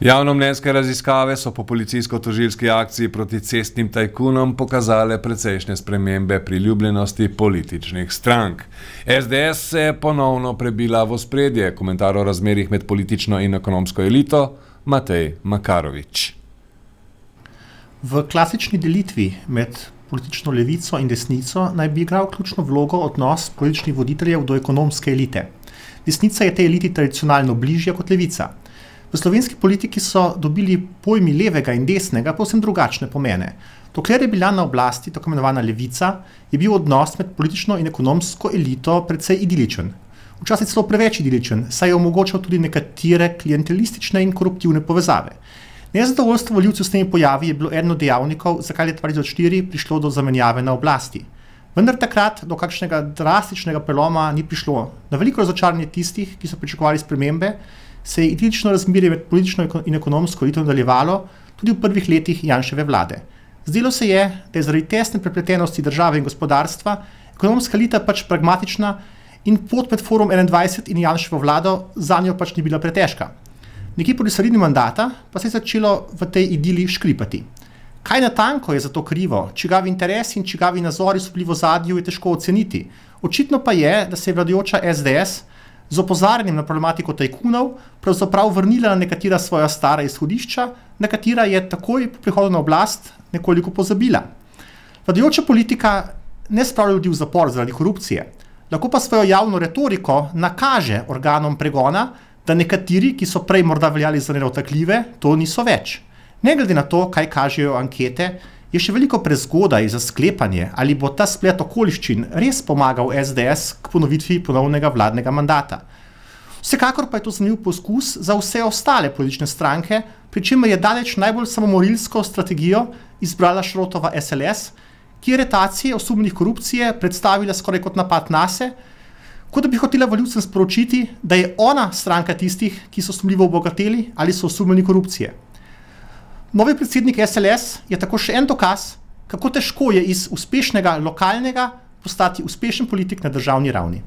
Javnomnenjske raziskave so po policijsko-tožilski akciji proti cestnim tajkunom pokazale precejšnje spremembe priljubljenosti političnih strank. SDS se je ponovno prebila v ospredje. Komentar o razmerjih med politično in ekonomsko elito, Matej Makarovič. V klasični delitvi med politično levico in desnico naj bi igral ključno vlogo odnos političnih voditeljev do ekonomske elite. Desnica je tej eliti tradicionalno bližja kot levica. V slovenski politiki so dobili pojmi levega in desnega povsem drugačne pomene. Dokler je bila na oblasti tako imenovana levica, je bil odnos med politično in ekonomsko elito precej idiličen. Včasih celo preveč idiličen, saj je omogočal tudi nekatere klientelistične in koruptivne povezave. Nezadovoljstvo volivcev s temi pojavi je bilo eden od dejavnikov, zakaj je 2004 prišlo do zamenjave na oblasti. Vendar takrat do kakšnega drastičnega preloma ni prišlo. Na veliko razočaranje tistih, ki so pričakovali spremembe, se je idilično razmerje med politično in ekonomsko elito nadaljevalo tudi v prvih letih Janševe vlade. Zdelo se je, da je zaradi tesne prepletenosti države in gospodarstva ekonomska elita pač pragmatična in pot med Forum 21 in Janševo vlado zanjo pač ni bila pretežka. Nekje po sredini mandata pa se je začelo v tej idili škripati. Kaj natanko je za to krivo, čigavi interesi in čigavi nazori so bili v ozadju, je težko oceniti. Očitno pa je, da se je vladajoča SDS z opozarjanjem na problematiko tajkunov pravzaprav vrnila na nekatera svoja stara izhodišča, na katera je takoj po prihodu na oblast nekoliko pozabila. Vladajoča politika ne spravlja ljudi v zapor zaradi korupcije, lahko pa svojo javno retoriko nakaže organom pregona, da nekateri, ki so prej morda veljali za nedotakljive, to niso več. Ne glede na to, kaj kažejo ankete, je še veliko prezgodaj za sklepanje, ali bo ta splet okoliščin res pomagal SDS k ponovitvi ponovnega vladnega mandata. Vsekakor pa je to zanimiv poskus za vse ostale politične stranke, pri čemer je daleč najbolj samomorilsko strategijo izbrala Šrotova SLS, ki je aretacije osumljenih korupcije predstavila skoraj kot napad nase, kot da bi hotela volivcem sporočiti, da je ona stranka tistih, ki so sumljivo obogateli ali so osumljeni korupcije. Novi predsednik SLS je tako še en dokaz, kako težko je iz uspešnega lokalnega postati uspešen politik na državni ravni.